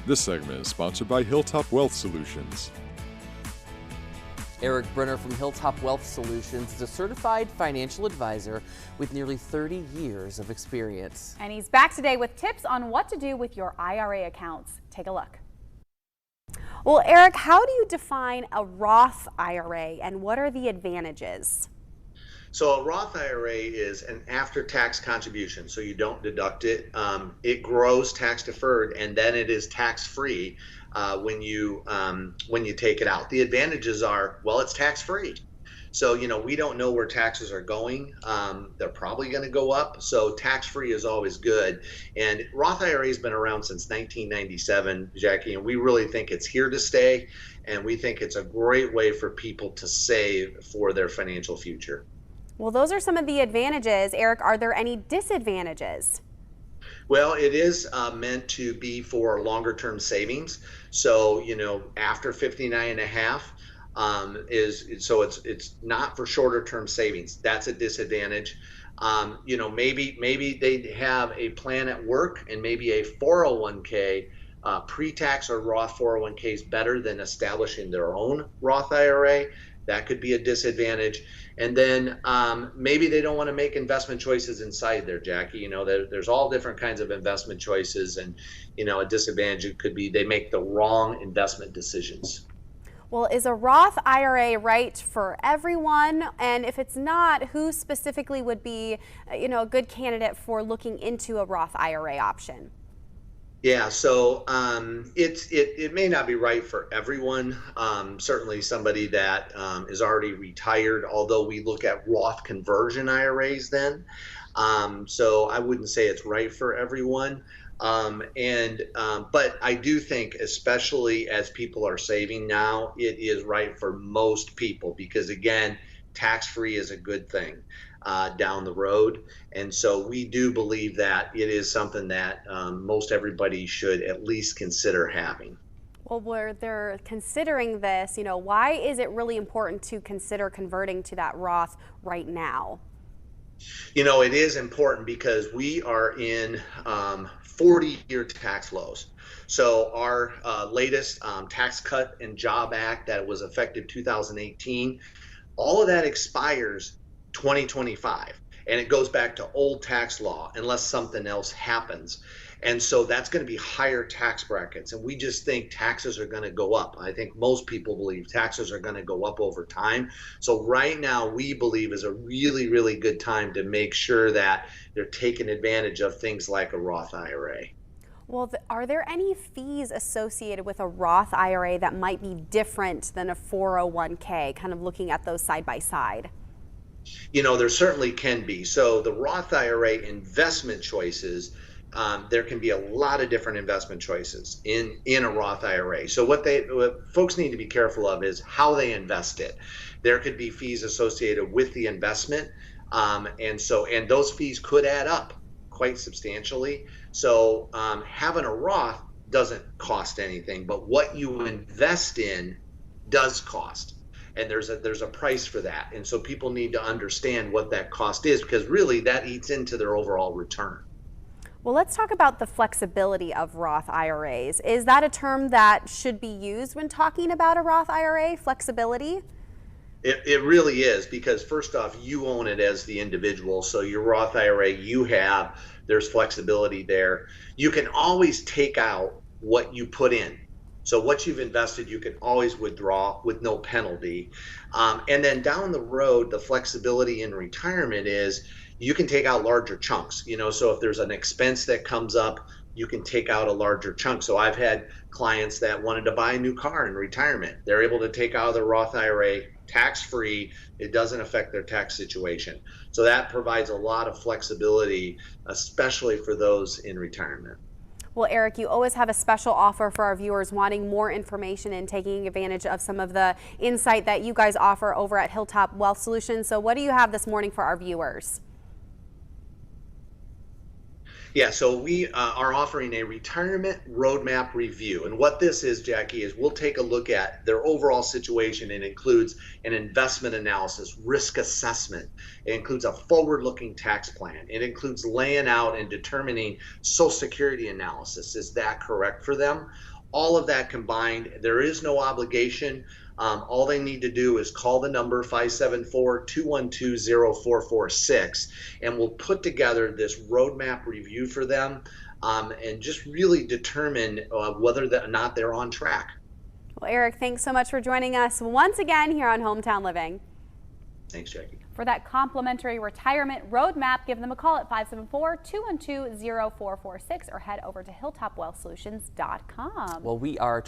This segment is sponsored by Hilltop Wealth Solutions. Erik Brenner from Hilltop Wealth Solutions is a certified financial advisor with nearly 30 years of experience. And he's back today with tips on what to do with your IRA accounts. Take a look. Well, Erik, how do you define a Roth IRA and what are the advantages? So a Roth IRA is an after-tax contribution, so you don't deduct it. It grows tax deferred, and then it is tax-free when you take it out. The advantages are, well, it's tax-free. So, we don't know where taxes are going. They're probably going to go up. So tax-free is always good. And Roth IRA has been around since 1997, Jackie, and we really think it's here to stay. And we think it's a great way for people to save for their financial future. Well, those are some of the advantages. Erik, are there any disadvantages? Well, it is meant to be for longer term savings. So, after 59 and a half, it's not for shorter term savings. That's a disadvantage. Maybe they have a plan at work and maybe a 401k, pre-tax or Roth 401k is better than establishing their own Roth IRA. That could be a disadvantage. And then maybe they don't want to make investment choices inside there, Jackie. There's all different kinds of investment choices, and a disadvantage could be they make the wrong investment decisions. Well, is a Roth IRA right for everyone? And if it's not, who specifically would be, a good candidate for looking into a Roth IRA option? Yeah, so it may not be right for everyone. Certainly somebody that is already retired, although we look at Roth conversion IRAs then. So I wouldn't say it's right for everyone. But I do think, especially as people are saving now, it is right for most people because, again, tax-free is a good thing down the road. And so we do believe that it is something that most everybody should at least consider having. Well, where they're considering this, why is it really important to consider converting to that Roth right now? It is important because we are in 40-year tax lows. So our latest Tax Cut and Job Act that was effective 2018, all of that expires 2025, and it goes back to old tax law unless something else happens. And so that's going to be higher tax brackets, and we just think taxes are going to go up. I think most people believe taxes are going to go up over time. So right now we believe is a really, really good time to make sure that they're taking advantage of things like a Roth IRA. Well, are there any fees associated with a Roth IRA that might be different than a 401k, kind of looking at those side by side? There certainly can be. So the Roth IRA investment choices, there can be a lot of different investment choices in a Roth IRA. So what folks need to be careful of is how they invest it. There could be fees associated with the investment, and those fees could add up quite substantially. So having a Roth doesn't cost anything, but what you invest in does cost. And there's a price for that. And so people need to understand what that cost is because really that eats into their overall return. Well, let's talk about the flexibility of Roth IRAs. Is that a term that should be used when talking about a Roth IRA, flexibility? It really is because first off, you own it as the individual. So your Roth IRA, there's flexibility there. You can always take out what you put in. So what you've invested, you can always withdraw with no penalty. And then down the road, the flexibility in retirement is you can take out larger chunks. So if there's an expense that comes up, you can take out a larger chunk. So I've had clients that wanted to buy a new car in retirement. They're able to take out of their Roth IRA tax-free. It doesn't affect their tax situation. So that provides a lot of flexibility, especially for those in retirement. Well, Erik, you always have a special offer for our viewers wanting more information and taking advantage of some of the insight that you guys offer over at Hilltop Wealth Solutions. So what do you have this morning for our viewers? Yeah, so we are offering a retirement roadmap review. And what this is, Jackie, is we'll take a look at their overall situation. It includes an investment analysis, risk assessment. It includes a forward-looking tax plan. It includes laying out and determining Social Security analysis. Is that correct for them? All of that combined, there is no obligation. All they need to do is call the number 574-212-0446, and we'll put together this roadmap review for them and just really determine whether or not they're on track. Well, Erik, thanks so much for joining us once again here on Hometown Living. Thanks, Jackie. For that complimentary retirement roadmap, give them a call at 574-212-0446 or head over to hilltopwealthsolutions.com. Well, we are